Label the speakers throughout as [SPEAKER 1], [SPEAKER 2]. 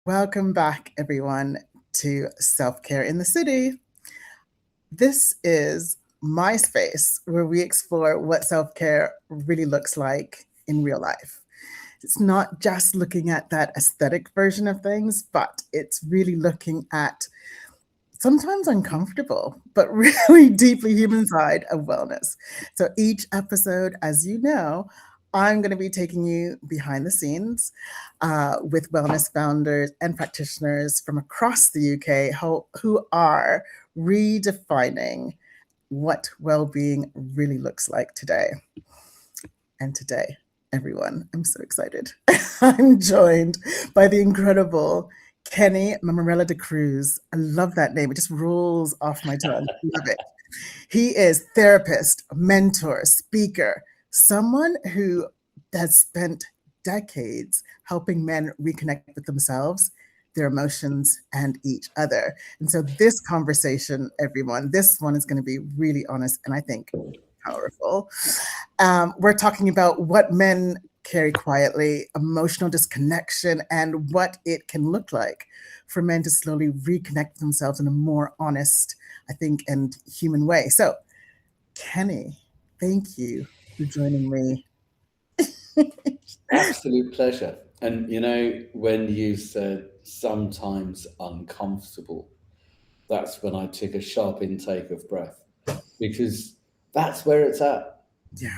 [SPEAKER 1] Welcome back, everyone, to Self Care in the City. This is my space where we explore what self care really looks like in real life. It's not just looking at that aesthetic version of things, but it's really looking at sometimes uncomfortable, but really deeply human side of wellness. So each episode, as you know, I'm going to be taking you behind the scenes with wellness founders and practitioners from across the UK who are redefining what well being really looks like today. And today, everyone, I'm so excited. I'm joined by the incredible Kenny Mammarella-D'Cruz. I love that name. It just rolls off my tongue. Love it. He is therapist, mentor, speaker, someone who has spent decades helping men reconnect with themselves, their emotions, and each other. And so this conversation, everyone, this one is going to be really honest and I think powerful. We're talking about what men carry quietly, emotional disconnection, and what it can look like for men to slowly reconnect themselves in a more honest, I think, and human way. So, Kenny, thank you for joining me.
[SPEAKER 2] Absolute pleasure. And when you said sometimes uncomfortable, that's when I took a sharp intake of breath because that's where it's at,
[SPEAKER 1] Yeah.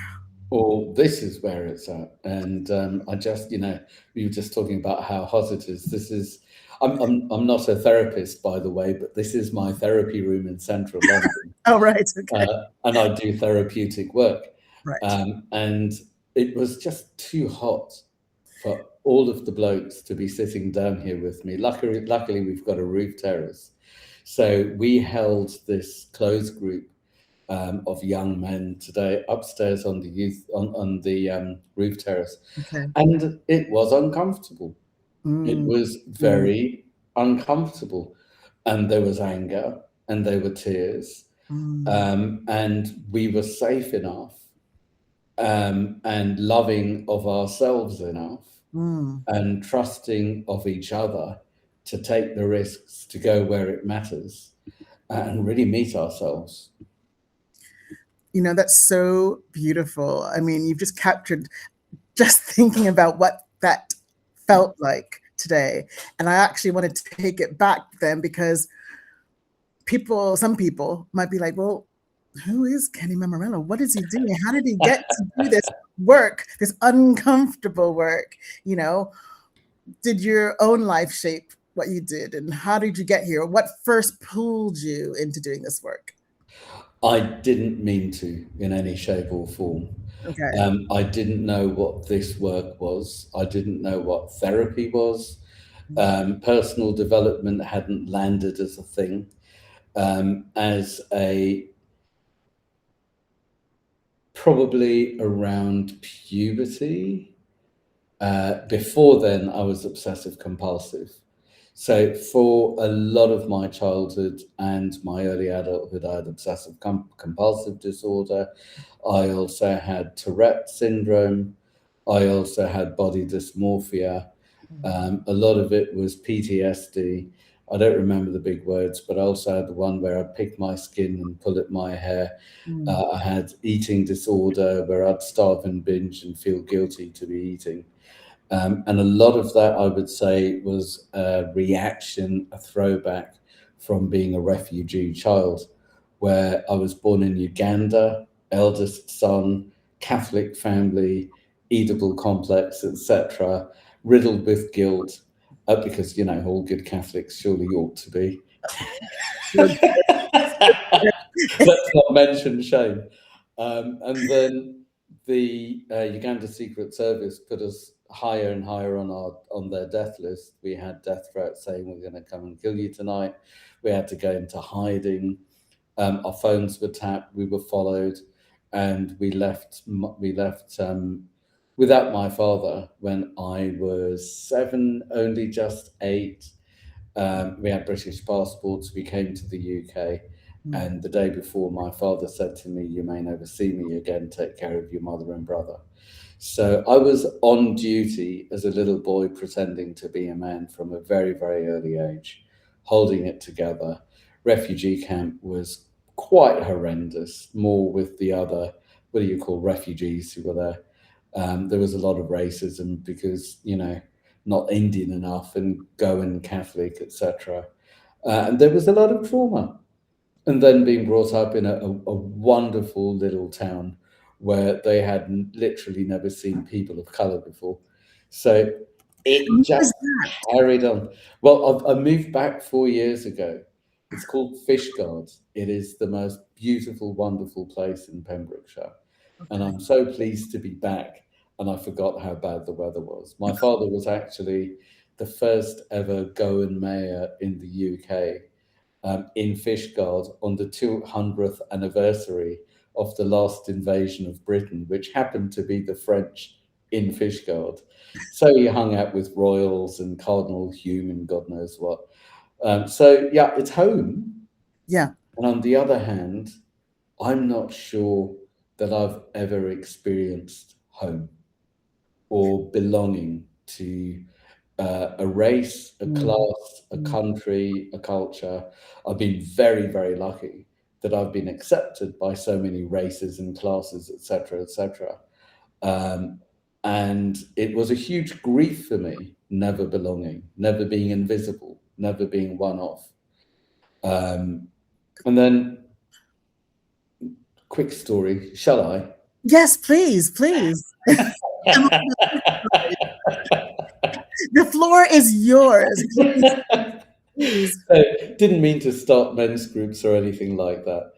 [SPEAKER 2] or this is where it's at. And I just, we were just talking about how hot it is. I'm not a therapist, by the way, but this is my therapy room in central London.
[SPEAKER 1] Oh, right. Okay.
[SPEAKER 2] And I do therapeutic work.
[SPEAKER 1] Right.
[SPEAKER 2] And it was just too hot for all of the blokes to be sitting down here with me. Luckily, we've got a roof terrace. So we held this closed group of young men today upstairs on the roof terrace,
[SPEAKER 1] Okay.
[SPEAKER 2] and it was uncomfortable. It
[SPEAKER 1] Mm,
[SPEAKER 2] was
[SPEAKER 1] mm,
[SPEAKER 2] very uncomfortable, and there was anger, and there were tears,
[SPEAKER 1] mm,
[SPEAKER 2] and we were safe enough and loving of ourselves enough
[SPEAKER 1] mm.
[SPEAKER 2] and trusting of each other to take the risks to go where it matters and really meet ourselves.
[SPEAKER 1] That's so beautiful. I mean, you've just captured just thinking about what that felt like today. And I actually wanted to take it back then because some people might be like, well, who is Kenny Mammarella? What is he doing? How did he get to do this work, this uncomfortable work? You know, did your own life shape what you did? And how did you get here? What first pulled you into doing this work?
[SPEAKER 2] I didn't mean to in any shape or form.
[SPEAKER 1] Okay.
[SPEAKER 2] I didn't know what this work was. I didn't know what therapy was. Personal development hadn't landed as a thing. As a Probably around puberty. Before then, I was obsessive compulsive. So for a lot of my childhood and my early adulthood, I had obsessive compulsive disorder. I also had Tourette syndrome. I also had body dysmorphia. A lot of it was PTSD. I don't remember the big words, but I also had the one where I'd pick my skin and pull at my hair.
[SPEAKER 1] Mm,
[SPEAKER 2] I had eating disorder where I'd starve and binge and feel guilty to be eating. And a lot of that, I would say, was a reaction, a throwback from being a refugee child, where I was born in Uganda, eldest son, Catholic family, Oedipal complex, etc., riddled with guilt, because, all good Catholics surely ought to be.
[SPEAKER 1] good.
[SPEAKER 2] Let's not mention shame. And then the Uganda Secret Service put us higher and higher on their death list. We had death threats saying we're going to come and kill you tonight. We had to go into hiding. Our phones were tapped. We were followed, and we left. We left without my father when I was 7, only just 8. We had British passports. We came to the UK,
[SPEAKER 1] Mm,
[SPEAKER 2] and the day before, my father said to me, "You may never see me again. Take care of your mother and brother." So I was on duty as a little boy pretending to be a man from a very, very early age, holding it together. Refugee camp was quite horrendous, more with the other, what do you call refugees who were there. There was a lot of racism because, not Indian enough and Goan Catholic, etc. And there was a lot of trauma. And then being brought up in a wonderful little town where they had literally never seen people of color before. So
[SPEAKER 1] And
[SPEAKER 2] it
[SPEAKER 1] what
[SPEAKER 2] just
[SPEAKER 1] was that?
[SPEAKER 2] carried on. Well, I moved back 4 years ago. It's called Fishguard. It is the most beautiful, wonderful place in Pembrokeshire. And
[SPEAKER 1] Okay.
[SPEAKER 2] I'm so pleased to be back. And I forgot how bad the weather was. My father was actually the first ever Goan mayor in the UK, in Fishguard on the 200th anniversary of the last invasion of Britain, which happened to be the French in Fishguard. So he hung out with royals and Cardinal Hume and God knows what. So yeah, it's home.
[SPEAKER 1] Yeah.
[SPEAKER 2] And on the other hand, I'm not sure that I've ever experienced home or belonging to a race, a
[SPEAKER 1] Mm,
[SPEAKER 2] class, a
[SPEAKER 1] mm,
[SPEAKER 2] country, a culture. I've been very, very lucky that I've been accepted by so many races and classes, etc., etc. Um, and it was a huge grief for me, never belonging, never being invisible, never being one off. Um, and then, quick story, shall I?
[SPEAKER 1] yes, please, please. I'm The floor is yours. Please, please.
[SPEAKER 2] So, didn't mean to start men's groups or anything like that.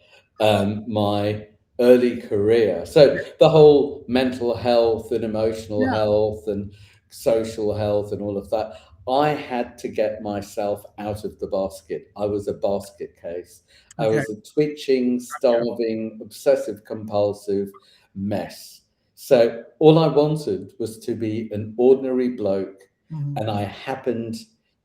[SPEAKER 2] My early career, so the whole mental health and emotional
[SPEAKER 1] Yeah.
[SPEAKER 2] health and social health and all of that, I had to get myself out of the basket. I was a basket case. I
[SPEAKER 1] Okay.
[SPEAKER 2] was a twitching, starving, obsessive compulsive mess. So all I wanted was to be an ordinary bloke,
[SPEAKER 1] Mhm.
[SPEAKER 2] and I happened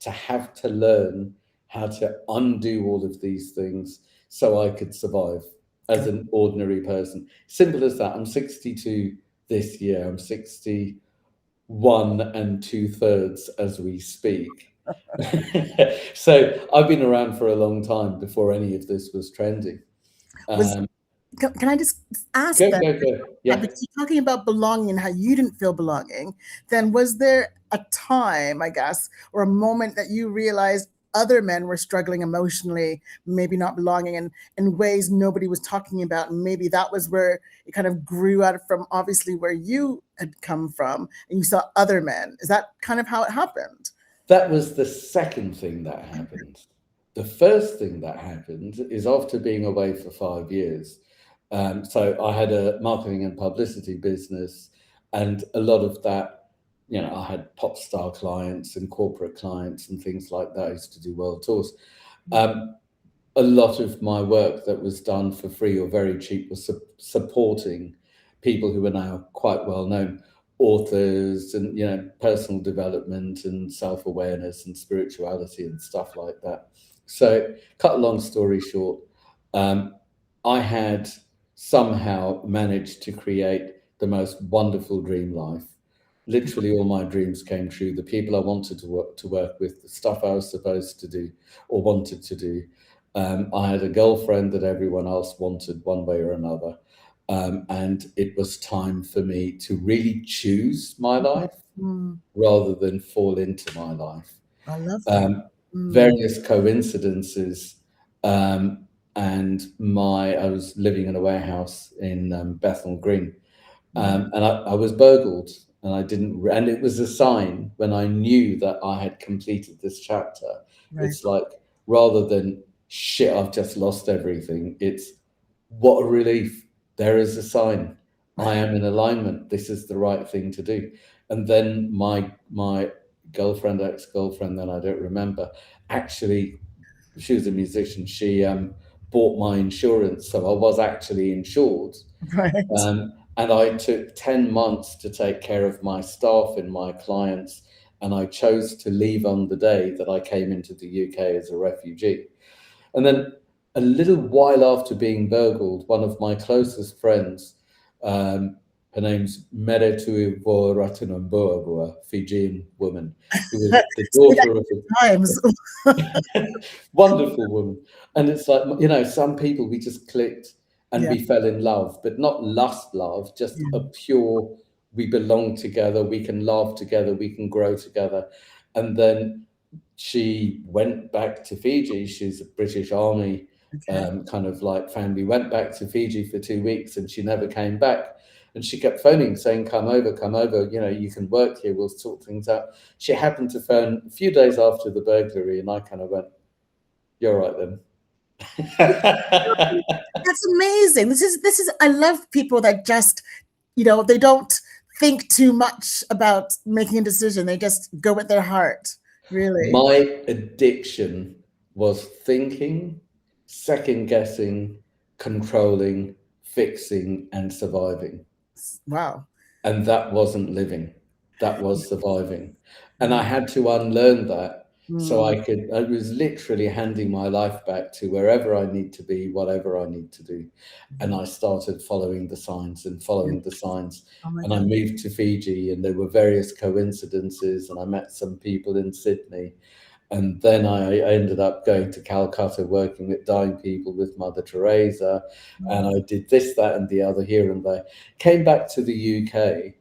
[SPEAKER 2] to have to learn how to undo all of these things so I could survive as
[SPEAKER 1] Okay.
[SPEAKER 2] an ordinary person. Simple as that. I'm 62 this year. I'm 61 and two-thirds as we speak. So I've been around for a long time before any of this was trendy.
[SPEAKER 1] Was
[SPEAKER 2] Um,
[SPEAKER 1] can I just ask
[SPEAKER 2] go,
[SPEAKER 1] that?
[SPEAKER 2] go, go.
[SPEAKER 1] Yeah,
[SPEAKER 2] Yeah.
[SPEAKER 1] because you're talking about belonging and how you didn't feel belonging, then was there a time, I guess, or a moment that you realized other men were struggling emotionally, maybe not belonging in ways nobody was talking about? And maybe that was where it kind of grew out from obviously where you had come from and you saw other men. Is that kind of how it happened?
[SPEAKER 2] That was the second thing that happened. The first thing that happened is after being away for 5 years. So I had a marketing and publicity business, and a lot of that, I had pop star clients and corporate clients and things like that. I used to do world tours. Um, a lot of my work that was done for free or very cheap was supporting people who are now quite well known authors and personal development and self-awareness and spirituality and stuff like that. So cut a long story short, um, I had somehow managed to create the most wonderful dream life. Literally all my dreams came true. The people I wanted to work with, the stuff I was supposed to do or wanted to do. I had a girlfriend that everyone else wanted one way or another. And it was time for me to really choose my life
[SPEAKER 1] Mm,
[SPEAKER 2] rather than fall into my life.
[SPEAKER 1] I love that.
[SPEAKER 2] Um,
[SPEAKER 1] Mm,
[SPEAKER 2] Various coincidences, and I was living in a warehouse in Bethnal Green,
[SPEAKER 1] mm,
[SPEAKER 2] and I was burgled, and I didn't, and it was a sign when I knew that I had completed this chapter.
[SPEAKER 1] right.
[SPEAKER 2] It's like, rather than shit, I've just lost everything, it's what a relief. There is a sign. I am in alignment. This is the right thing to do. And then my girlfriend, ex-girlfriend, then I don't remember, actually, she was a musician. She bought my insurance, so I was actually insured.
[SPEAKER 1] Right.
[SPEAKER 2] And I took 10 months to take care of my staff and my clients. And I chose to leave on the day that I came into the UK as a refugee. And then a little while after being burgled, one of my closest friends, um, Her name's Meretu Ratunamboa, Fijian woman, who was the
[SPEAKER 1] Say that
[SPEAKER 2] daughter of
[SPEAKER 1] times.
[SPEAKER 2] a wonderful woman. And it's like, you know, some people we just clicked and
[SPEAKER 1] Yeah,
[SPEAKER 2] we fell in love, but not lust love, just a
[SPEAKER 1] yeah.
[SPEAKER 2] pure, we belong together, we can laugh together, we can grow together. And then she went back to Fiji. She's a British Army
[SPEAKER 1] Okay.
[SPEAKER 2] kind of like family. Went back to Fiji for 2 weeks, and she never came back. And she kept phoning, saying, "Come over, come over. You know, you can work here. We'll sort things out." She happened to phone a few days after the burglary, and I kind of went, "You're right then."
[SPEAKER 1] That's amazing. This is I love people that just, they don't think too much about making a decision. They just go with their heart. Really.
[SPEAKER 2] My addiction was thinking, second guessing, controlling, fixing, and surviving.
[SPEAKER 1] Wow.
[SPEAKER 2] And that wasn't living, that was surviving. And I
[SPEAKER 1] Yeah.
[SPEAKER 2] had to unlearn that so
[SPEAKER 1] Mm,
[SPEAKER 2] I was literally handing my life back to wherever I need to be, whatever I need to do. And I started following the signs and
[SPEAKER 1] yeah.
[SPEAKER 2] following the signs.
[SPEAKER 1] Oh my
[SPEAKER 2] And I
[SPEAKER 1] God.
[SPEAKER 2] moved to Fiji, and there were various coincidences, and I met some people in Sydney. And then I ended up going to Calcutta, working with dying people with Mother Teresa. And I did this, that, and the other here and there. Came back to the UK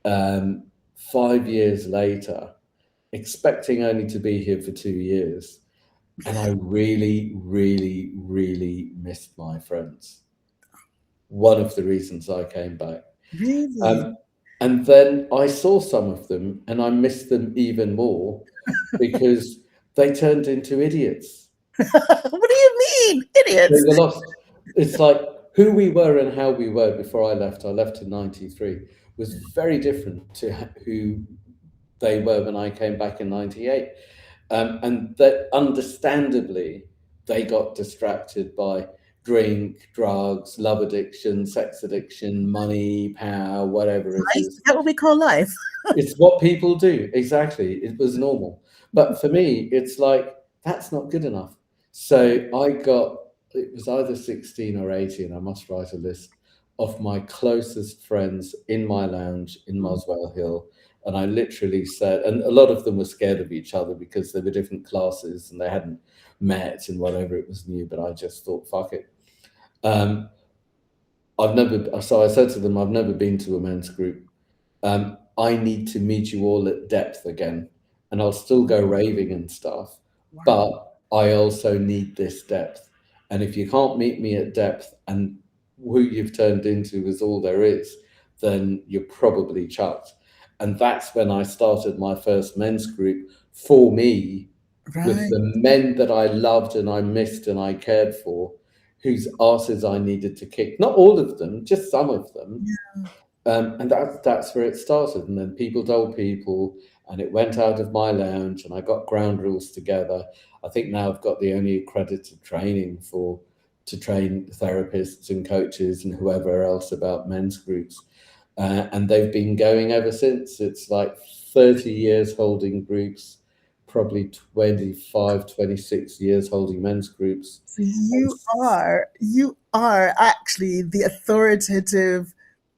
[SPEAKER 2] 5 years later, expecting only to be here for 2 years. And I really, really, really missed my friends. One of the reasons I came back.
[SPEAKER 1] Really?
[SPEAKER 2] Um, and then I saw some of them, and I missed them even more because they turned into idiots.
[SPEAKER 1] What do you mean?
[SPEAKER 2] They
[SPEAKER 1] Idiots.
[SPEAKER 2] were lost. It's like who we were and how we were before I left. I left in '93 was very different to who they were when I came back in '98. And that understandably, they got distracted by drink, drugs, love addiction, sex addiction, money, power, whatever it
[SPEAKER 1] Life? Is
[SPEAKER 2] is.
[SPEAKER 1] that what we call life?
[SPEAKER 2] It's what people do. Exactly. It was normal. But for me, it's like, that's not good enough. So it was either 16 or 18. I must write a list of my closest friends in my lounge in Moswell Hill. And I literally said, and a lot of them were scared of each other because they were different classes and they hadn't met and whatever, it was new. But I just thought, fuck it. Um, so I said to them, I've never been to a men's group. I need to meet you all at depth again, and I'll still go raving and stuff,
[SPEAKER 1] Wow.
[SPEAKER 2] but I also need this depth. And if you can't meet me at depth and who you've turned into is all there is, then you're probably chucked. And that's when I started my first men's group for me, with
[SPEAKER 1] Right.
[SPEAKER 2] the men that I loved and I missed and I cared for, whose asses I needed to kick. Not all of them, just some of them.
[SPEAKER 1] Yeah.
[SPEAKER 2] And that's where it started. And then people told people, and it went out of my lounge, and I got ground rules together. I think now I've got the only accredited training to train therapists and coaches and whoever else about men's groups. And they've been going ever since. It's like 30 years holding groups, probably 25, 26 years holding men's groups.
[SPEAKER 1] So you are actually the authoritative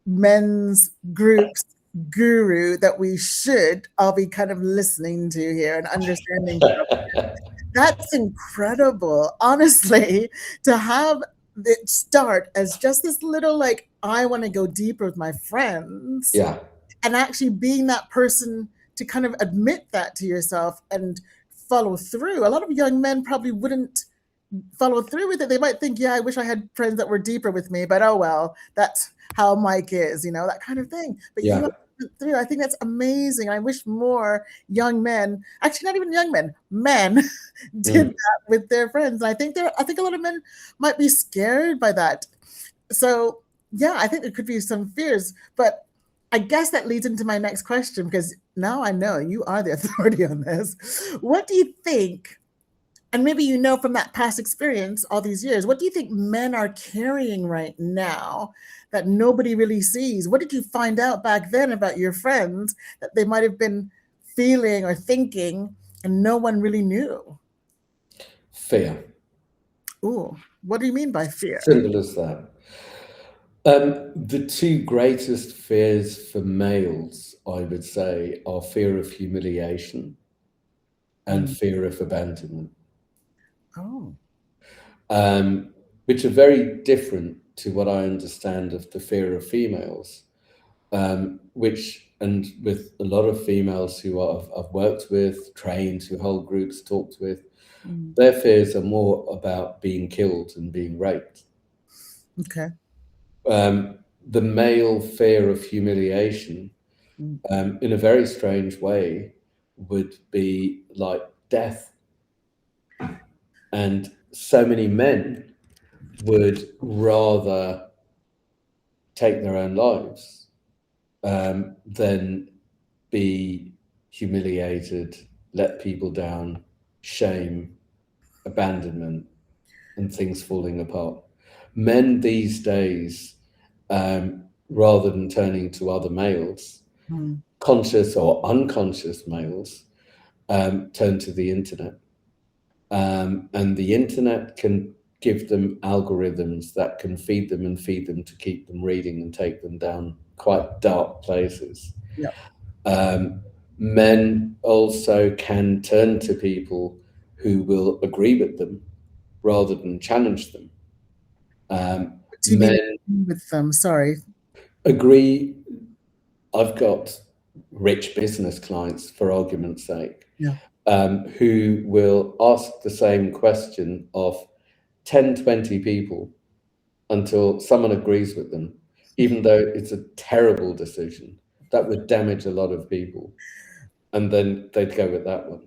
[SPEAKER 1] men's groups guru that we should all be kind of listening to here and understanding from. That's incredible, honestly, to have it start as just this little like, I want to go deeper with my friends,
[SPEAKER 2] Yeah,
[SPEAKER 1] and actually being that person to kind of admit that to yourself and follow through. A lot of young men probably wouldn't follow through with it. They might think, yeah, I wish I had friends that were deeper with me, but oh well, that's how Mike is, that kind of thing. But you
[SPEAKER 2] yeah,
[SPEAKER 1] went through. I think that's amazing. I wish more young men, actually not even young men, men did
[SPEAKER 2] mm,
[SPEAKER 1] that with their friends. I think a lot of men might be scared by that. So yeah, I think there could be some fears, but I guess that leads into my next question, because now I know you are the authority on this. What do you think, and maybe from that past experience all these years, what do you think men are carrying right now that nobody really sees? What did you find out back then about your friends that they might have been feeling or thinking and no one really knew?
[SPEAKER 2] fear.
[SPEAKER 1] Ooh, what do you mean by fear?
[SPEAKER 2] Simple as that. The two greatest fears for males, I would say, are fear of humiliation and
[SPEAKER 1] Mm.
[SPEAKER 2] fear of abandonment,
[SPEAKER 1] Oh.
[SPEAKER 2] um, which are very different to what I understand of the fear of females, which, and with a lot of females who I've worked with, trained, who hold groups, talked with,
[SPEAKER 1] Mm.
[SPEAKER 2] their fears are more about being killed and being raped.
[SPEAKER 1] Okay.
[SPEAKER 2] The male fear of humiliation,
[SPEAKER 1] Mm.
[SPEAKER 2] in a very strange way, would be like death. And so many men would rather take their own lives than be humiliated, let people down, shame, abandonment, and things falling apart. Men these days, rather than turning to other males,
[SPEAKER 1] Mm.
[SPEAKER 2] conscious or unconscious males, turn to the internet. And the internet can give them algorithms that can feed them and feed them to keep them reading and take them down quite dark places.
[SPEAKER 1] Yeah.
[SPEAKER 2] Um, Men also can turn to people who will agree with them rather than challenge them.
[SPEAKER 1] What do you mean
[SPEAKER 2] Men
[SPEAKER 1] with them? Sorry.
[SPEAKER 2] agree. I've got rich business clients, for argument's sake,
[SPEAKER 1] Yeah.
[SPEAKER 2] who will ask the same question of 10, 20 people until someone agrees with them, even though it's a terrible decision that would damage a lot of people. And then they'd go with that one.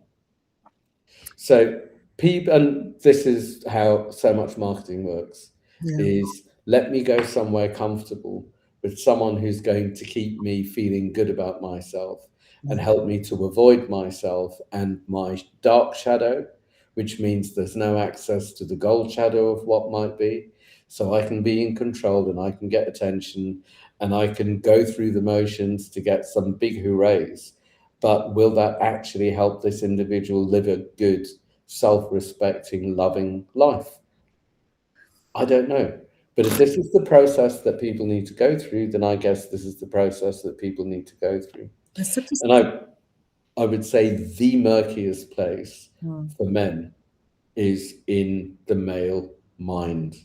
[SPEAKER 2] So people, and this is how so much marketing works,
[SPEAKER 1] Yeah.
[SPEAKER 2] is let me go somewhere comfortable with someone who's going to keep me feeling good about myself and
[SPEAKER 1] Yeah.
[SPEAKER 2] help me to avoid myself and my dark shadow, which means there's no access to the gold shadow of what might be. So I can be in control and I can get attention and I can go through the motions to get some big hoorays. But will that actually help this individual live a good, self-respecting, loving life? I don't know. But if this is the process that people need to go through, then I guess this is the process that people need to go through.
[SPEAKER 1] It's such a
[SPEAKER 2] And I would say the murkiest place
[SPEAKER 1] mm.
[SPEAKER 2] for men is in the male mind.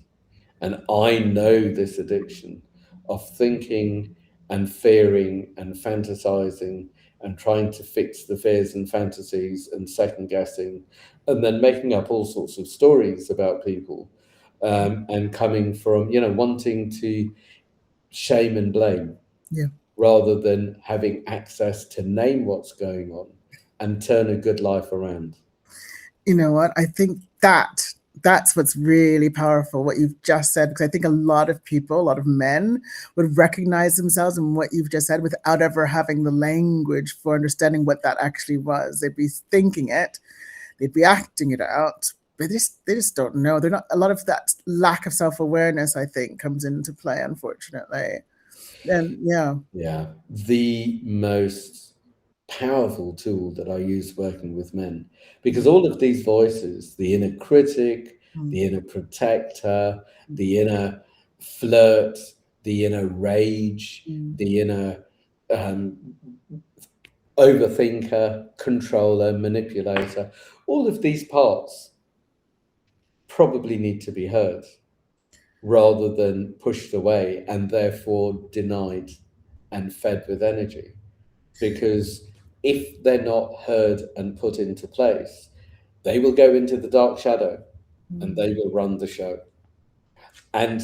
[SPEAKER 2] And I know this addiction of thinking and fearing and fantasizing and trying to fix the fears and fantasies and second guessing and then making up all sorts of stories about people, and coming from, wanting to shame and blame
[SPEAKER 1] Yeah.
[SPEAKER 2] rather than having access to name what's going on and turn a good life around.
[SPEAKER 1] You know what? I think that's what's really powerful, what you've just said, because I think a lot of people, a lot of men would recognize themselves in what you've just said without ever having the language for understanding what that actually was. They'd be thinking it, they'd be acting it out, but they just don't know. They're not, a lot of that lack of self-awareness, I think, comes into play, unfortunately. And yeah.
[SPEAKER 2] Yeah, the most powerful tool that I use working with men, because all of these voices, the inner critic,
[SPEAKER 1] Mm.
[SPEAKER 2] the inner protector,
[SPEAKER 1] Mm.
[SPEAKER 2] the inner flirt, the inner rage,
[SPEAKER 1] Mm.
[SPEAKER 2] the inner um, overthinker, controller, manipulator, all of these parts probably need to be heard rather than pushed away and therefore denied and fed with energy. Because if they're not heard and put into place, they will go into the dark shadow and
[SPEAKER 1] Mm.
[SPEAKER 2] they will run the show. And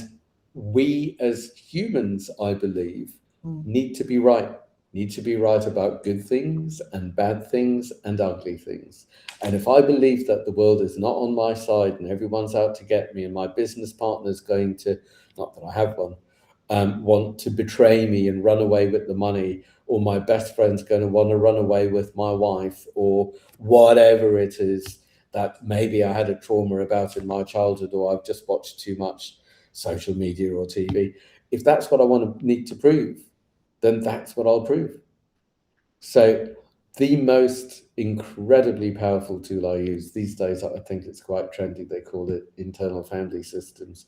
[SPEAKER 2] we as humans, I believe,
[SPEAKER 1] Mm.
[SPEAKER 2] need to be right about good things and bad things and ugly things. And if I believe that the world is not on my side and everyone's out to get me and my business partner's going to, not that I have one, want to betray me and run away with the money, or my best friend's going to want to run away with my wife, or whatever it is that maybe I had a trauma about in my childhood, or I've just watched too much social media or TV. If that's what I want to need to prove, then that's what I'll prove. So the most incredibly powerful tool I use these days, I think it's quite trendy, they call it internal family systems.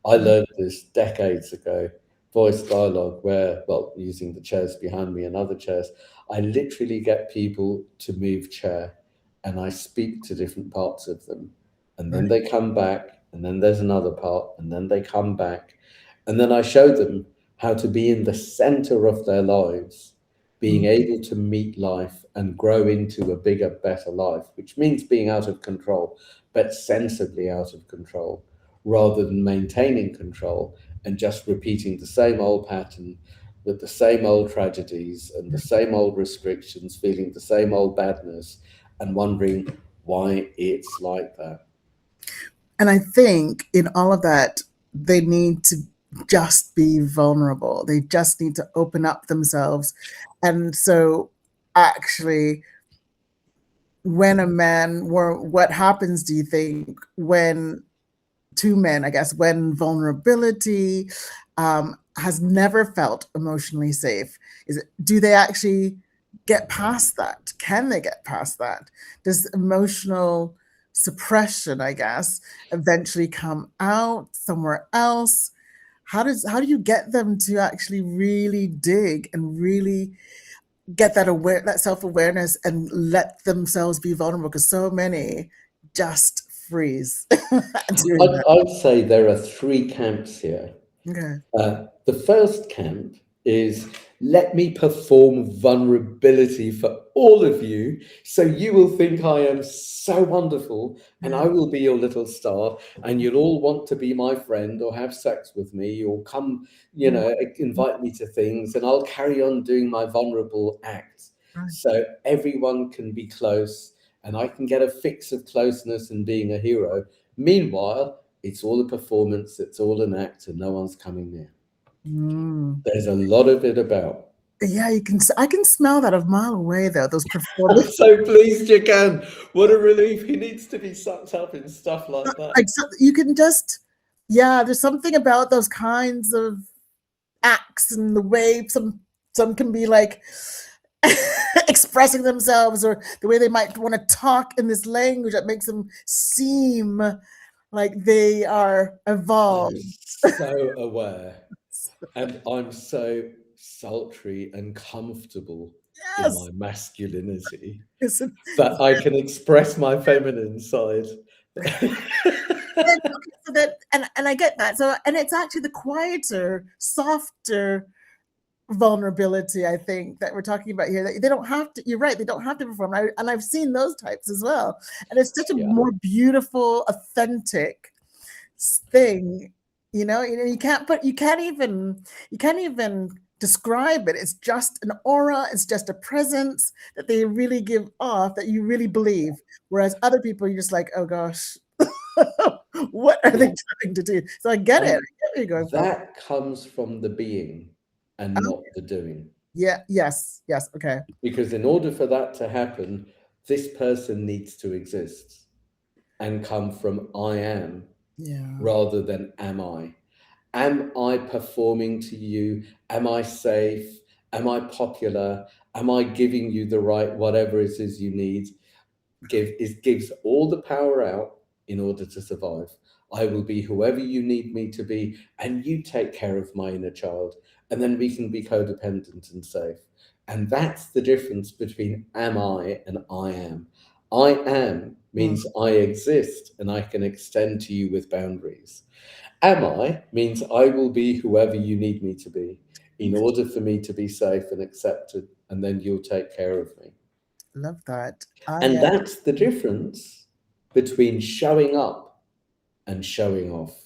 [SPEAKER 2] I
[SPEAKER 1] Mm.
[SPEAKER 2] learned this decades ago voice dialogue where, well, using the chairs behind me and other chairs, I literally get people to move chair and I speak to different parts of them. And then
[SPEAKER 1] Right.
[SPEAKER 2] they come back, and then there's another part, and then they come back. And then I show them how to be in the center of their lives, being
[SPEAKER 1] Mm,
[SPEAKER 2] able to meet life and grow into a bigger, better life, which means being out of control, but sensibly out of control, rather than maintaining control and just repeating the same old pattern with the same old tragedies and the same old restrictions, feeling the same old badness and wondering why it's like that.
[SPEAKER 1] and I think in all of that, they need to just be vulnerable. They just need to open up themselves. And so, actually, when a man, or what happens, do you think, when two men, I guess, when vulnerability has never felt emotionally safe? Do they actually get past that? Can they get past that? Does emotional suppression, I guess, eventually come out somewhere else? How do you get them to actually really dig and really get that self-awareness and let themselves be vulnerable? Because so many just freeze doing that.
[SPEAKER 2] I'd say there are three camps here.
[SPEAKER 1] Okay.
[SPEAKER 2] The first camp is let me perform vulnerability for all of you, so you will think I am so wonderful and I will be your little star, and you'll all want to be my friend or have sex with me or come, invite me to things, and I'll carry on doing my vulnerable acts
[SPEAKER 1] Right.
[SPEAKER 2] so everyone can be close and I can get a fix of closeness and being a hero. Meanwhile, it's all a performance, it's all an act, and no one's coming near.
[SPEAKER 1] Mm.
[SPEAKER 2] There's a lot of it about.
[SPEAKER 1] Yeah, I can smell that a mile away though, those
[SPEAKER 2] I'm
[SPEAKER 1] performance.
[SPEAKER 2] so pleased you can. What a relief. He needs to be sucked up in stuff like that.
[SPEAKER 1] Like, so you can just, yeah, there's something about those kinds of acts and the way some can be like expressing themselves, or the way they might want to talk in this language that makes them seem like they are
[SPEAKER 2] I'm
[SPEAKER 1] evolved.
[SPEAKER 2] so aware, and I'm so sultry and comfortable in
[SPEAKER 1] Yes.
[SPEAKER 2] my masculinity
[SPEAKER 1] It's
[SPEAKER 2] that I can express my feminine side.
[SPEAKER 1] okay, so that, and I get that. So, and it's actually the quieter, softer vulnerability, I think, that we're talking about here. That they don't have to. You're right. They don't have to perform. And I've seen those types as well. And it's such a
[SPEAKER 2] Yeah.
[SPEAKER 1] more beautiful, authentic thing. You can't put. You can't even describe it. It's just an aura. It's just a presence that they really give off, that you really believe. Whereas other people, you're just like, oh gosh, what are they
[SPEAKER 2] Yeah.
[SPEAKER 1] trying to do? So I get it. I
[SPEAKER 2] And
[SPEAKER 1] get where you're going from.
[SPEAKER 2] that comes from the being and
[SPEAKER 1] Oh,
[SPEAKER 2] not the doing.
[SPEAKER 1] yeah. Yes. Yes. Okay.
[SPEAKER 2] Because in order for that to happen, this person needs to exist and come from I am
[SPEAKER 1] Yeah.
[SPEAKER 2] rather than am I. Am I performing to you? Am I safe? Am I popular? Am I giving you the right whatever it is you need? It gives all the power out in order to survive. I will be whoever you need me to be, and you take care of my inner child, and then we can be codependent and safe. And that's the difference between am I and I am. I am
[SPEAKER 1] Mm.
[SPEAKER 2] means I exist and I can extend to you with boundaries. Am I means I will be whoever you need me to be in order for me to be safe and accepted, and then you'll take care of me.
[SPEAKER 1] Love that. I
[SPEAKER 2] And
[SPEAKER 1] am.
[SPEAKER 2] that's the difference between showing up and showing off.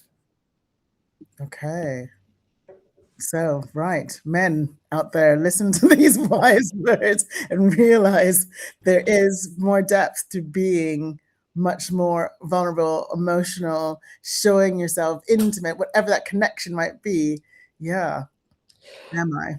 [SPEAKER 1] Okay. So, right, men out there, listen to these wise words and realize there is more depth to being much more vulnerable, emotional, showing yourself intimate, whatever that connection might be. Yeah. Am I?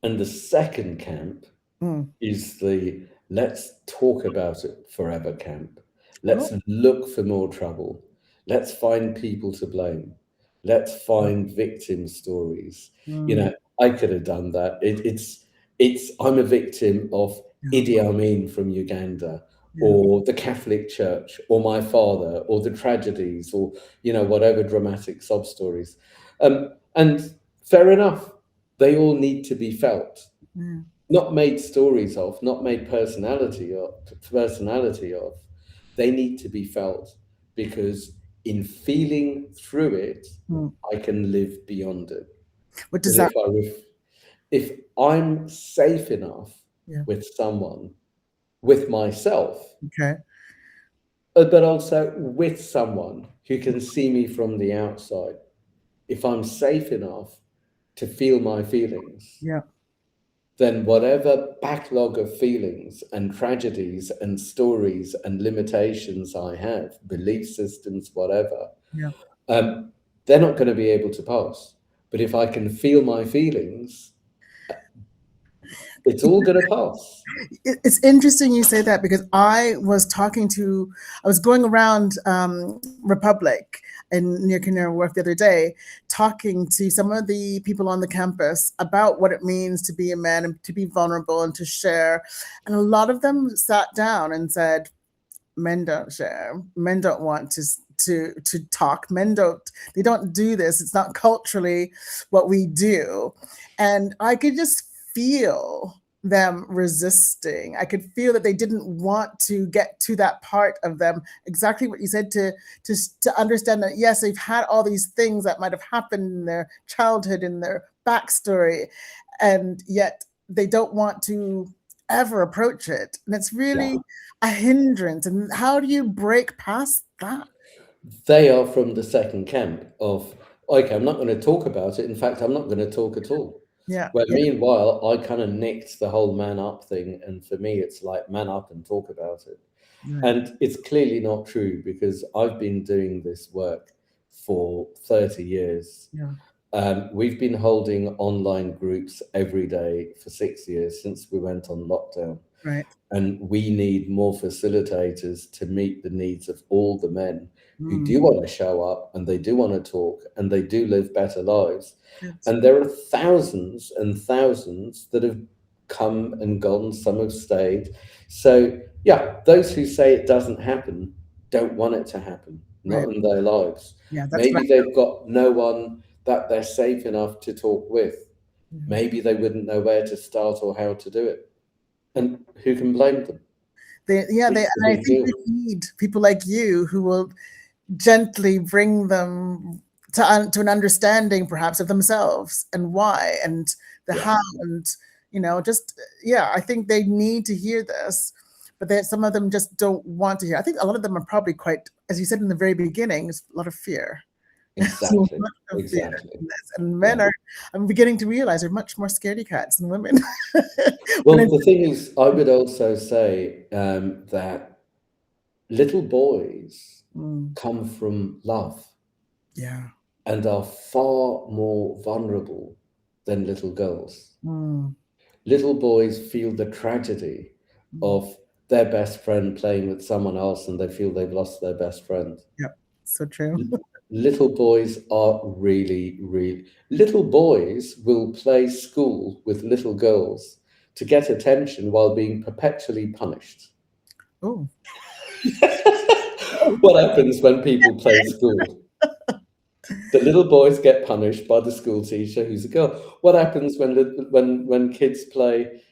[SPEAKER 2] And the second camp
[SPEAKER 1] Mm.
[SPEAKER 2] is the let's talk about it forever camp.
[SPEAKER 1] Oh,
[SPEAKER 2] Let's look for more trouble. Let's find people to blame. Let's find victim stories.
[SPEAKER 1] mm,
[SPEAKER 2] I could have done that. It's I'm a victim of
[SPEAKER 1] yeah,
[SPEAKER 2] Idi Amin from Uganda,
[SPEAKER 1] yeah.
[SPEAKER 2] or the Catholic Church, or my father, or the tragedies, or whatever dramatic sob stories. And fair enough. They all need to be felt,
[SPEAKER 1] Yeah.
[SPEAKER 2] not made stories of, not made personality of. They need to be felt, because in feeling through it,
[SPEAKER 1] Mm.
[SPEAKER 2] I can live beyond it.
[SPEAKER 1] What
[SPEAKER 2] But
[SPEAKER 1] does that?
[SPEAKER 2] if I'm safe enough
[SPEAKER 1] Yeah.
[SPEAKER 2] with someone, with myself,
[SPEAKER 1] Okay.
[SPEAKER 2] but also with someone who can see me from the outside, if I'm safe enough to feel my feelings,
[SPEAKER 1] Yeah.
[SPEAKER 2] then whatever backlog of feelings and tragedies and stories and limitations I have, belief systems, whatever,
[SPEAKER 1] Yeah.
[SPEAKER 2] um, they're not going to be able to pass. But if I can feel my feelings, it's all going to pass.
[SPEAKER 1] It's interesting you say that, because I was going around Republic in near Canary Wharf the other day, talking to some of the people on the campus about what it means to be a man and to be vulnerable and to share. And a lot of them sat down and said, men don't share. Men don't want to talk. They don't do this. It's not culturally what we do. And I could just feel them resisting. I could feel that they didn't want to get to that part of them. Exactly what you said, to understand that yes, they've had all these things that might have happened in their childhood, in their backstory, and yet they don't want to ever approach it. And it's
[SPEAKER 2] Yeah.
[SPEAKER 1] really a hindrance. And how do you break past that?
[SPEAKER 2] They are from the second camp of, okay, I'm not going to talk about it. In fact, I'm not going to talk at all.
[SPEAKER 1] Yeah,
[SPEAKER 2] Where
[SPEAKER 1] yeah,
[SPEAKER 2] meanwhile, I kind of nicked the whole man up thing. And for me, it's like, man up and talk about it.
[SPEAKER 1] right.
[SPEAKER 2] And it's clearly not true, because I've been doing this work for 30 years.
[SPEAKER 1] Yeah,
[SPEAKER 2] We've been holding online groups every day for 6 years since we went on lockdown.
[SPEAKER 1] right.
[SPEAKER 2] And we need more facilitators to meet the needs of all the men who
[SPEAKER 1] Mm,
[SPEAKER 2] do want to show up, and they do want to talk, and they do live better lives.
[SPEAKER 1] good.
[SPEAKER 2] And there are thousands and thousands that have come and gone, some have stayed. So, yeah, those who say it doesn't happen don't want it to happen, not
[SPEAKER 1] Right.
[SPEAKER 2] in their lives.
[SPEAKER 1] Yeah, that's right.
[SPEAKER 2] Maybe they've got no one that they're safe enough to talk with.
[SPEAKER 1] Yeah.
[SPEAKER 2] Maybe they wouldn't know where to start or how to do it. And who can blame them?
[SPEAKER 1] And
[SPEAKER 2] It's a
[SPEAKER 1] I
[SPEAKER 2] big
[SPEAKER 1] think
[SPEAKER 2] deal.
[SPEAKER 1] they need people like you who will gently bring them to an understanding, perhaps, of themselves and why and the
[SPEAKER 2] Yeah,
[SPEAKER 1] how, and just yeah. I think they need to hear this, but some of them just don't want to hear. I think a lot of them are probably quite, as you said in the very beginning, it's a lot of fear. It's a lot
[SPEAKER 2] exactly.
[SPEAKER 1] of fear
[SPEAKER 2] Exactly.
[SPEAKER 1] in this. And men
[SPEAKER 2] Yeah.
[SPEAKER 1] are, I'm beginning to realize, are much more scaredy cats than women. When
[SPEAKER 2] Well, the thing is, I would also say that little boys
[SPEAKER 1] Mm,
[SPEAKER 2] come from love
[SPEAKER 1] yeah.
[SPEAKER 2] and are far more vulnerable than little girls.
[SPEAKER 1] Mm,
[SPEAKER 2] Little boys feel the tragedy
[SPEAKER 1] mm,
[SPEAKER 2] of their best friend playing with someone else, and they feel they've lost their best friend.
[SPEAKER 1] yeah. So true.
[SPEAKER 2] Little boys are little boys will play school with little girls to get attention while being perpetually punished.
[SPEAKER 1] Oh.
[SPEAKER 2] What happens when people play school? The little boys get punished by the school teacher, who's a girl. What happens when kids play,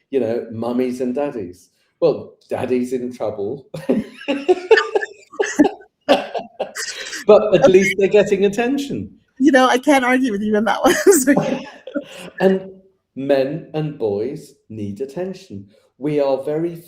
[SPEAKER 2] mummies and daddies? Well, daddy's in trouble, but at least they're getting attention.
[SPEAKER 1] I can't argue with you on that one. So,
[SPEAKER 2] And men and boys need attention. We are very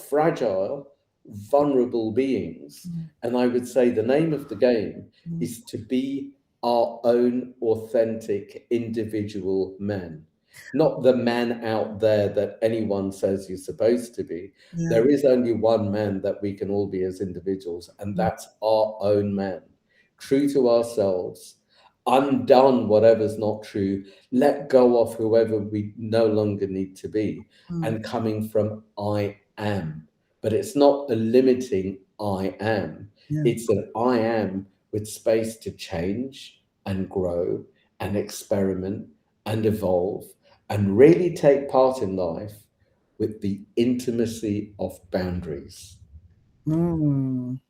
[SPEAKER 2] fragile, vulnerable beings.
[SPEAKER 1] mm,
[SPEAKER 2] And I would say the name of the game
[SPEAKER 1] mm,
[SPEAKER 2] is to be our own authentic individual men, not the man out there that anyone says you're supposed to be.
[SPEAKER 1] yeah.
[SPEAKER 2] There is only one man that we can all be as individuals, and
[SPEAKER 1] Mm,
[SPEAKER 2] that's our own man, true to ourselves, undone whatever's not true, let go of whoever we no longer need to be,
[SPEAKER 1] mm,
[SPEAKER 2] and coming from I am. But it's not a limiting I am,
[SPEAKER 1] yeah.
[SPEAKER 2] it's an I am with space to change and grow and experiment and evolve and really take part in life with the intimacy of boundaries.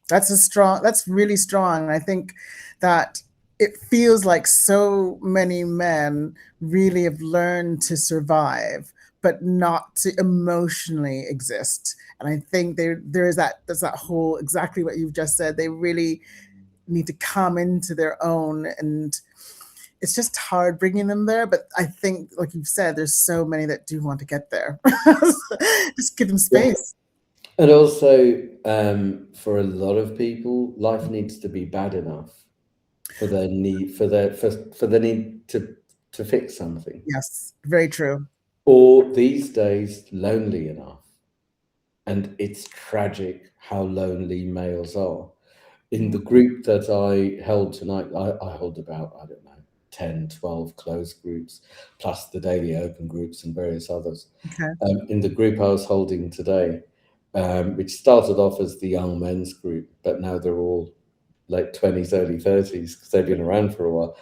[SPEAKER 1] That's really strong. I think that it feels like so many men really have learned to survive, but not to emotionally exist. And I think there's that whole, exactly what you've just said. They really need to come into their own, and it's just hard bringing them there. But I think, like you've said, there's so many that do want to get there. Just give them
[SPEAKER 2] Yeah.
[SPEAKER 1] space.
[SPEAKER 2] And also, for a lot of people, life needs to be bad enough for their need for the need to fix something,
[SPEAKER 1] Yes, very true.
[SPEAKER 2] or these days lonely enough. And it's tragic how lonely males are. In the group that I held tonight, I hold about, I don't know, 10, 12 closed groups, plus the daily open groups and various others.
[SPEAKER 1] Okay.
[SPEAKER 2] In the group I was holding today, which started off as the young men's group, but now they're all late 20s, early 30s, because they've been around for a while.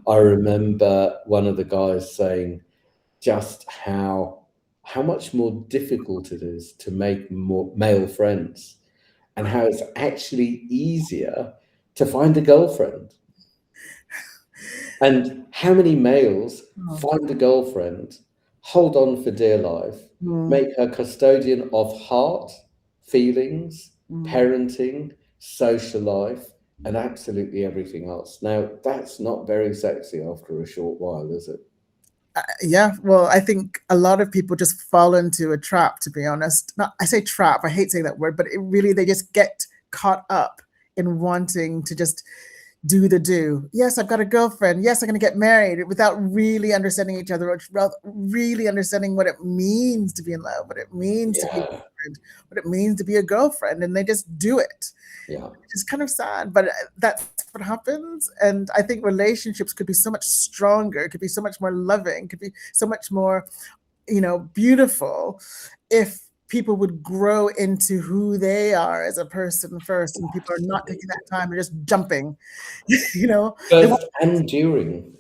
[SPEAKER 2] I remember one of the guys saying just how much more difficult it is to make more male friends, and how it's actually easier to find a girlfriend. And how many males
[SPEAKER 1] Oh.
[SPEAKER 2] find a girlfriend, hold on for dear life, make her custodian of heart, feelings, parenting, social life, and absolutely everything else. Now, that's not very sexy after a short while, is it?
[SPEAKER 1] Yeah, well, I think a lot of people just fall into a trap, to be honest. Not, I say trap, I hate saying that word, but it really, they just get caught up in wanting to just do the do. Yes, I've got a girlfriend. Yes, I'm going to get married, without really understanding each other, or really understanding what it means to be in love, what it means to be a
[SPEAKER 2] Yeah,
[SPEAKER 1] boyfriend, what it means to be a girlfriend. And they just do it.
[SPEAKER 2] yeah.
[SPEAKER 1] It's kind of sad, but that's what happens. And I think relationships could be so much stronger, it could be so much more loving, could be so much more, beautiful, if people would grow into who they are as a person first, and people are not taking that time and just jumping. They want.
[SPEAKER 2] Both and during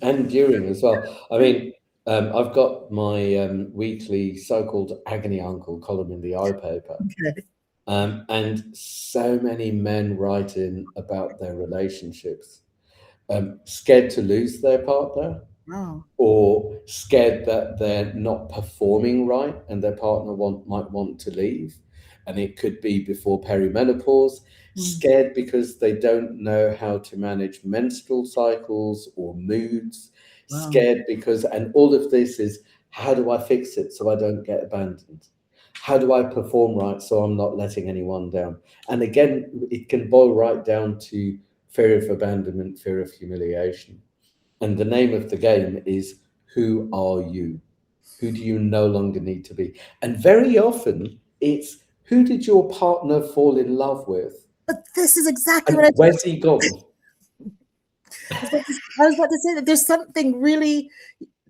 [SPEAKER 2] as well. I mean, I've got my weekly so-called agony uncle column in the iPaper,
[SPEAKER 1] Okay.
[SPEAKER 2] and so many men write in about their relationships, scared to lose their partner,
[SPEAKER 1] Wow.
[SPEAKER 2] or scared that they're not performing right and their partner might want to leave. And it could be before perimenopause, scared because they don't know how to manage menstrual cycles or moods,
[SPEAKER 1] Wow.
[SPEAKER 2] scared because, and all of this is, how do I fix it so I don't get abandoned? How do I perform right so I'm not letting anyone down? And again, it can boil right down to fear of abandonment, fear of humiliation. And the name of the game is, who are you? Who do you no longer need to be? And very often it's, who did your partner fall in love with?
[SPEAKER 1] But this is exactly what
[SPEAKER 2] And where's he gone?
[SPEAKER 1] I was about to say, that there's something really,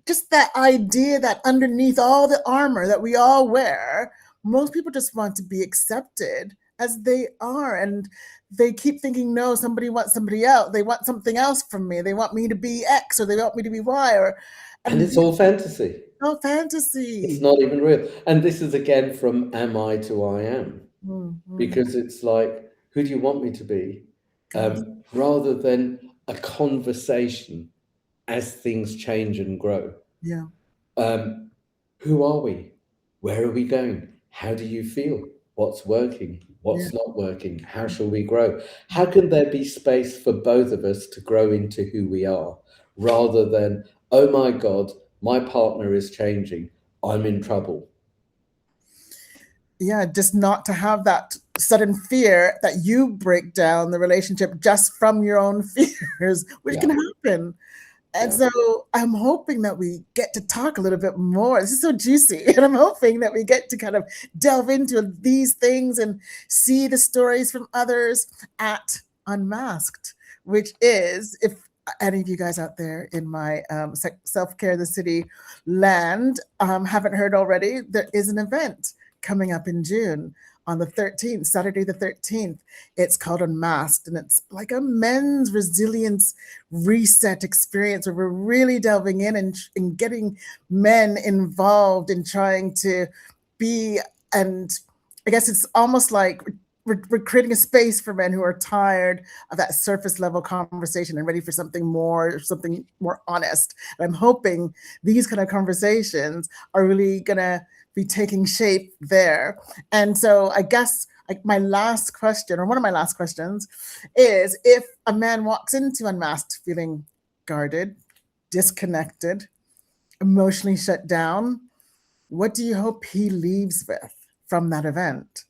[SPEAKER 1] just that idea that underneath all the armor that we all wear, most people just want to be accepted as they are. And they keep thinking, no, somebody wants somebody else. They want something else from me. They want me to be X, or they want me to be Y,
[SPEAKER 2] And
[SPEAKER 1] and
[SPEAKER 2] it's all fantasy.
[SPEAKER 1] no
[SPEAKER 2] It's
[SPEAKER 1] fantasy.
[SPEAKER 2] not even real. And this is again from am I to I am,
[SPEAKER 1] Mm-hmm.
[SPEAKER 2] because it's like, who do you want me to be?
[SPEAKER 1] Gosh.
[SPEAKER 2] Rather than a conversation as things change and grow.
[SPEAKER 1] Yeah.
[SPEAKER 2] Um, who are we? Where are we going? How do you feel? What's working?
[SPEAKER 1] Yeah.
[SPEAKER 2] What's not working? How shall we grow? How can there be space for both of us to grow into who we are, rather than, oh my God, my partner is changing, I'm in trouble?
[SPEAKER 1] Yeah, just not to have that sudden fear that you break down the relationship just from your own fears, which
[SPEAKER 2] Yeah,
[SPEAKER 1] can happen. And
[SPEAKER 2] yeah.
[SPEAKER 1] so I'm hoping that we get to talk a little bit more. This is so juicy. And I'm hoping that we get to kind of delve into these things and see the stories from others at Unmasked, which is, if any of you guys out there in my self-care in the city land haven't heard already, there is an event coming up in June on the 13th, Saturday the 13th. It's called Unmasked, and it's like a men's resilience reset experience where we're really delving in and getting men involved in trying to be, and I guess it's almost like we're creating a space for men who are tired of that surface level conversation and ready for something more honest. And I'm hoping these kind of conversations are really gonna be taking shape there. And so I guess like my last question, or one of my last questions, is if a man walks into Unmasked feeling guarded, disconnected, emotionally shut down, what do you hope he leaves with from that event?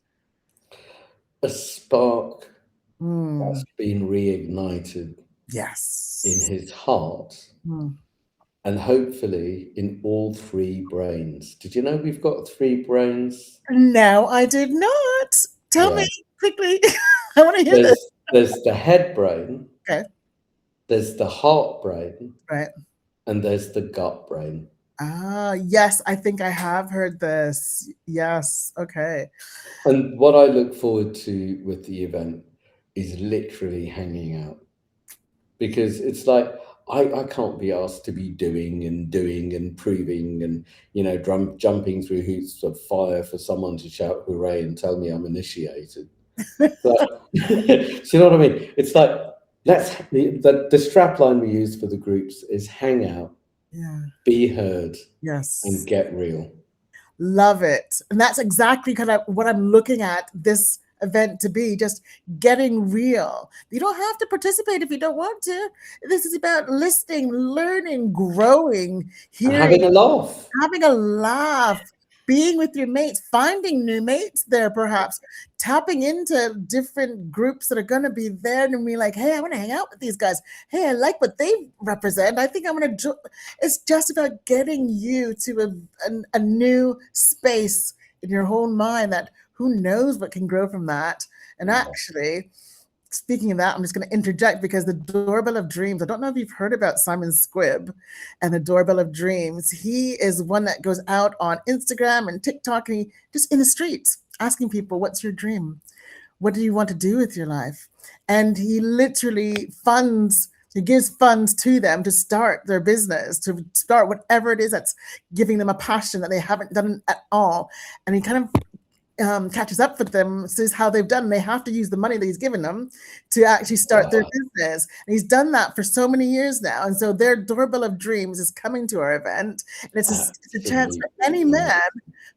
[SPEAKER 2] A spark
[SPEAKER 1] Mm,
[SPEAKER 2] that's been reignited in
[SPEAKER 1] yes.
[SPEAKER 2] his heart,
[SPEAKER 1] Mm.
[SPEAKER 2] and hopefully in all three brains. Did you know we've got three brains?
[SPEAKER 1] No, I did not. Tell me
[SPEAKER 2] Yeah.
[SPEAKER 1] quickly. I want to hear this.
[SPEAKER 2] There's the head brain,
[SPEAKER 1] Okay,
[SPEAKER 2] there's the heart brain,
[SPEAKER 1] right.
[SPEAKER 2] and there's the gut brain.
[SPEAKER 1] Ah, yes, I think I have heard this. Yes, okay.
[SPEAKER 2] And what I look forward to with the event is literally hanging out, because it's like I can't be asked to be doing and proving and, you know, jumping through hoops of fire for someone to shout hooray and tell me I'm initiated. But, so you know what I mean? It's like, the strap line we use for the groups is hang out,
[SPEAKER 1] Yeah,
[SPEAKER 2] be heard, and
[SPEAKER 1] yes.
[SPEAKER 2] get real.
[SPEAKER 1] Love it. And that's exactly kind of what I'm looking at this event to be, just getting real. You don't have to participate if you don't want to. This is about listening, learning, growing,
[SPEAKER 2] And
[SPEAKER 1] hearing,
[SPEAKER 2] having a laugh.
[SPEAKER 1] having a laugh, being with your mates, finding new mates there, perhaps tapping into different groups that are going to be there and be like, hey, I want to hang out with these guys. Hey, I like what they represent. I think I'm going to. It's just about getting you to a new space in your whole mind that who knows what can grow from that. And actually, speaking of that, I'm just going to interject because the Doorbell of Dreams, I don't know if you've heard about Simon Squibb and the Doorbell of Dreams. He is one that goes out on Instagram and TikTok and he just in the streets asking people, what's your dream? What do you want to do with your life? And he literally he gives funds to them to start their business, to start whatever it is that's giving them a passion that they haven't done at all. And he kind of catches up with them, says how they've done. They have to use the money that he's given them to actually start their business. And he's done that for so many years now. And so their Doorbell of Dreams is coming to our event. And it's a chance for any man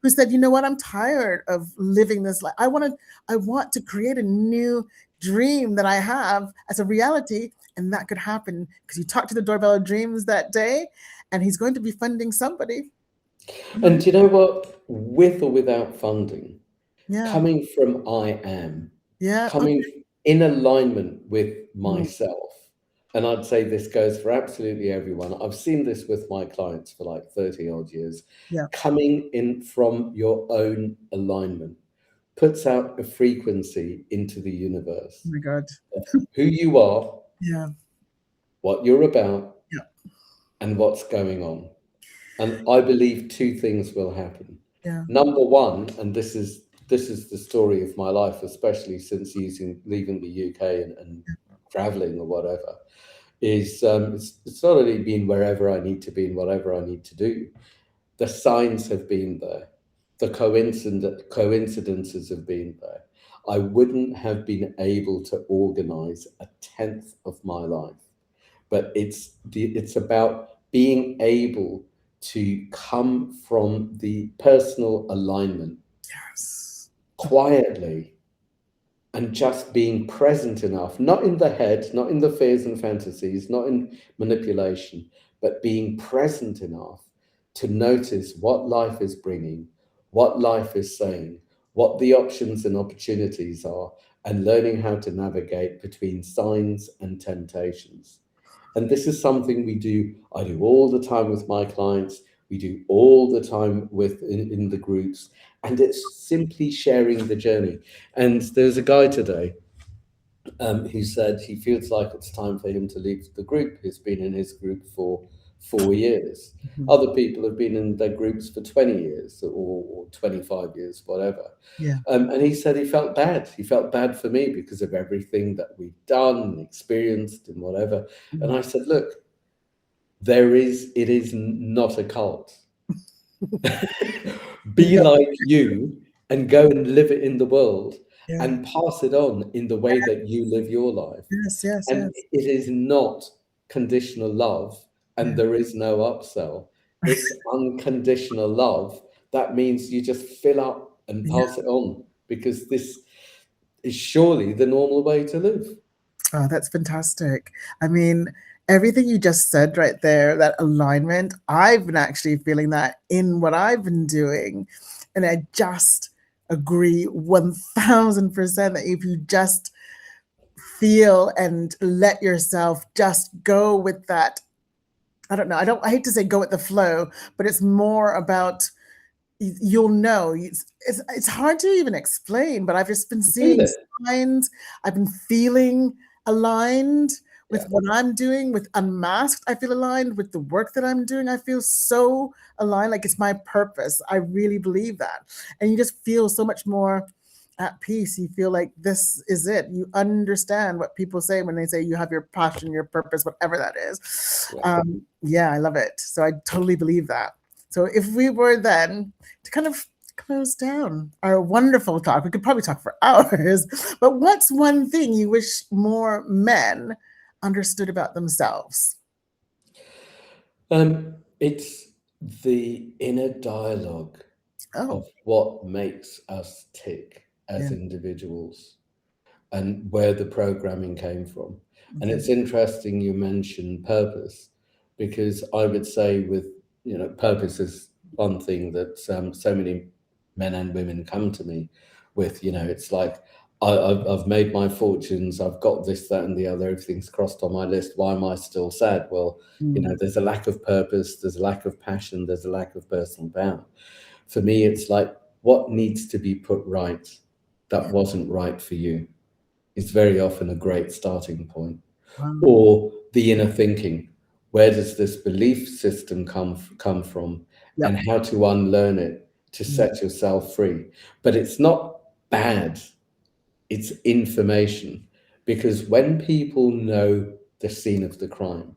[SPEAKER 1] who said, you know what, I'm tired of living this life. I want to create a new dream that I have as a reality. And that could happen because you talked to the Doorbell of Dreams that day, and he's going to be funding somebody.
[SPEAKER 2] And you know what? With or without funding,
[SPEAKER 1] Yeah.
[SPEAKER 2] coming from I am,
[SPEAKER 1] Yeah.
[SPEAKER 2] coming in alignment with
[SPEAKER 1] Mm.
[SPEAKER 2] myself. And I'd say this goes for absolutely everyone. I've seen this with my clients for like 30 odd years.
[SPEAKER 1] Yeah.
[SPEAKER 2] Coming in from your own alignment puts out a frequency into the universe.
[SPEAKER 1] Oh my God.
[SPEAKER 2] Who you are,
[SPEAKER 1] Yeah.
[SPEAKER 2] what you're about,
[SPEAKER 1] Yeah.
[SPEAKER 2] and what's going on. And I believe two things will happen.
[SPEAKER 1] Yeah.
[SPEAKER 2] Number one, and this is the story of my life, especially since leaving the UK and traveling or whatever, is it's not only been wherever I need to be and whatever I need to do. The signs have been there. The coincidences have been there. I wouldn't have been able to organize a tenth of my life. But it's about being able to come from the personal alignment quietly and just being present enough, not in the head, not in the fears and fantasies, not in manipulation, but being present enough to notice what life is bringing, what life is saying, what the options and opportunities are, and learning how to navigate between signs and temptations. And this is something I do all the time with my clients. We do all the time in the groups, and it's simply sharing the journey. And there's a guy today who said he feels like it's time for him to leave the group. He's been in his group for 4 years.
[SPEAKER 1] Mhm.
[SPEAKER 2] Other people have been in their groups for 20 years or 25 years, whatever.
[SPEAKER 1] Yeah.
[SPEAKER 2] And he said he felt bad. He felt bad for me because of everything that we've done and experienced and whatever. And I said, look, it is not a cult. Be
[SPEAKER 1] Yeah.
[SPEAKER 2] like you and go and live it in the world. and pass it on in the way that you live your life.
[SPEAKER 1] Yes, yes,
[SPEAKER 2] And
[SPEAKER 1] yes.
[SPEAKER 2] it is not conditional love, and
[SPEAKER 1] Yeah.
[SPEAKER 2] there is no upsell. It's unconditional love. That means you just fill up and
[SPEAKER 1] Yeah.
[SPEAKER 2] pass it on, because this is surely the normal way to live.
[SPEAKER 1] Oh, that's fantastic. I mean, everything you just said right there, that alignment, I've been actually feeling that in what I've been doing. And I just agree 1000% that if you just feel and let yourself just go with that, I don't know, I hate to say go with the flow, but it's more about you'll know. It's hard to even explain, but I've just been
[SPEAKER 2] Feel
[SPEAKER 1] seeing
[SPEAKER 2] it.
[SPEAKER 1] signs. I've been feeling aligned with
[SPEAKER 2] Yeah.
[SPEAKER 1] what I'm doing. With Unmasked, I feel aligned. With the work that I'm doing, I feel so aligned. Like it's my purpose. I really believe that. And you just feel so much more at peace. You feel like this is it. You understand what people say when they say you have your passion, your purpose, whatever that is.
[SPEAKER 2] Yeah.
[SPEAKER 1] Yeah, I love it. So I totally believe that. So if we were then to kind of close down our wonderful talk, we could probably talk for hours, but what's one thing you wish more men understood about themselves?
[SPEAKER 2] It's the inner dialogue
[SPEAKER 1] Oh,
[SPEAKER 2] of what makes us tick
[SPEAKER 1] yeah.
[SPEAKER 2] as individuals and where the programming came from. And
[SPEAKER 1] Okay.
[SPEAKER 2] it's interesting you mentioned purpose, because I would say with, purpose is one thing that so many men and women come to me with. It's like, I've made my fortunes, I've got this, that, and the other, everything's crossed on my list. Why am I still sad? Well,
[SPEAKER 1] Mm,
[SPEAKER 2] there's a lack of purpose, there's a lack of passion, there's a lack of personal power. For me, it's like, what needs to be put right that
[SPEAKER 1] yeah.
[SPEAKER 2] wasn't right for you is very often a great starting point.
[SPEAKER 1] Wow.
[SPEAKER 2] Or the inner thinking. Where does this belief system come from, and
[SPEAKER 1] Yep.
[SPEAKER 2] how to unlearn it to
[SPEAKER 1] Yeah.
[SPEAKER 2] set yourself free? But it's not bad, it's information. Because when people know the scene of the crime,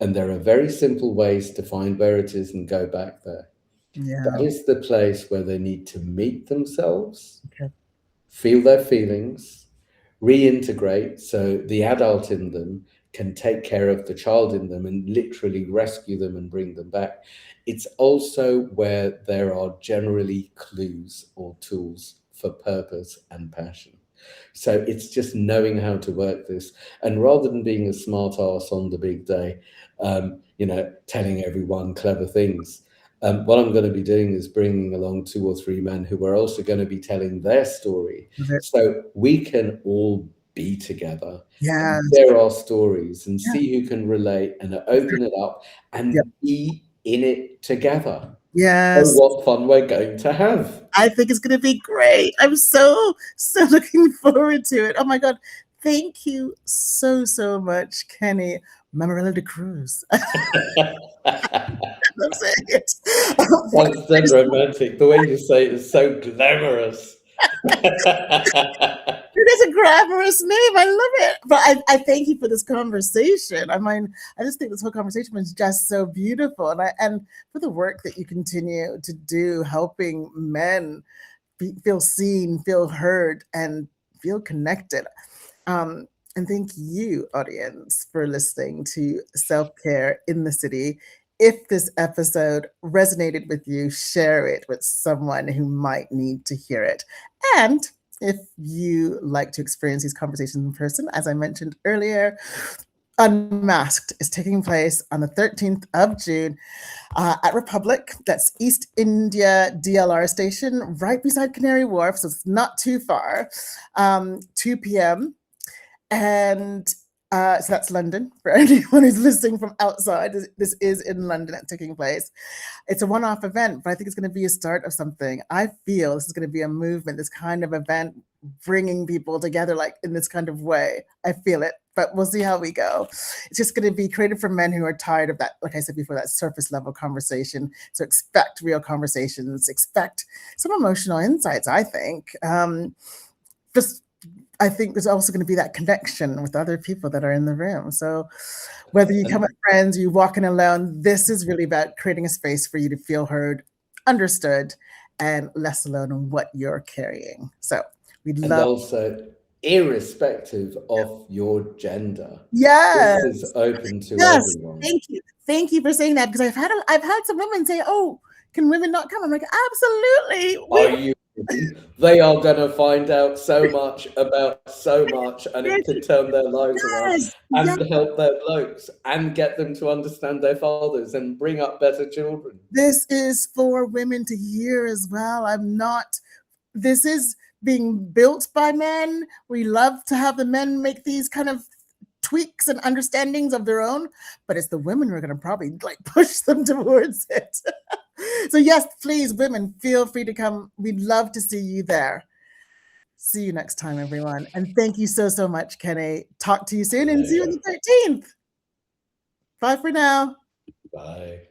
[SPEAKER 2] and there are very simple ways to find where it is and go back there, that
[SPEAKER 1] Yeah.
[SPEAKER 2] is the place where they need to meet themselves,
[SPEAKER 1] Okay.
[SPEAKER 2] feel their feelings, reintegrate so the adult in them can take care of the child in them and literally rescue them and bring them back. It's also where there are generally clues or tools for purpose and passion. So it's just knowing how to work this. And rather than being a smart ass on the big day, telling everyone clever things, what I'm going to be doing is bringing along 2 or 3 men who are also going to be telling their story,
[SPEAKER 1] Love it.
[SPEAKER 2] so we can all be together and
[SPEAKER 1] Yes.
[SPEAKER 2] share our stories and
[SPEAKER 1] Yeah.
[SPEAKER 2] see who can relate and open it up
[SPEAKER 1] Yep.
[SPEAKER 2] and be in it together. Oh,
[SPEAKER 1] Yes.
[SPEAKER 2] what fun we're going to have.
[SPEAKER 1] I think it's going to be great. I'm so looking forward to it. Oh my God. Thank you so much, Kenny. Mammarella-D'Cruz. I'm saying it.
[SPEAKER 2] That's so romantic. The way you say it is so glamorous.
[SPEAKER 1] It is a glamorous name. I love it. But I thank you for this conversation. I mean, I just think this whole conversation was just so beautiful. And for the work that you continue to do, helping men feel seen, feel heard, and feel connected. And thank you, audience, for listening to Self Care in the City. If this episode resonated with you, share it with someone who might need to hear it. And if you like to experience these conversations in person, as I mentioned earlier, Unmasked is taking place on the 13th of June at Republic. That's East India DLR station, right beside Canary Wharf, so it's not too far. 2 p.m. And so that's London for anyone who's listening from outside. This is in London that's taking place. It's a one-off event, but I think it's going to be a start of something. I feel this is going to be a movement, this kind of event, bringing people together like in this kind of way. I feel it, but we'll see how we go. It's just going to be created for men who are tired of that, like I said before, that surface level conversation. So expect real conversations, expect some emotional insights, I think. I think there's also going to be that connection with other people that are in the room. So whether you come with friends, you walk in alone, this is really about creating a space for you to feel heard, understood, and less alone in what you're carrying. So we We'd
[SPEAKER 2] And
[SPEAKER 1] love.
[SPEAKER 2] also, irrespective of your gender,
[SPEAKER 1] Yes.
[SPEAKER 2] this is open to
[SPEAKER 1] Yes.
[SPEAKER 2] everyone.
[SPEAKER 1] Thank you. Thank you for saying that, because I've had some women say, "Oh, can women not come?" I'm like, absolutely.
[SPEAKER 2] Are you? They are going to find out so much about so much, and it could turn their lives around
[SPEAKER 1] Yes. Yes.
[SPEAKER 2] and help their blokes and get them to understand their fathers and bring up better children.
[SPEAKER 1] This is for women to hear as well. This is being built by men. We love to have the men make these kind of tweaks and understandings of their own, but it's the women who are going to probably like push them towards it. So yes, please, women, feel free to come. We'd love to see you there. See you next time, everyone. And thank you so much, Kenny. Talk to you soon and see you on the 13th. Bye for now.
[SPEAKER 2] Bye.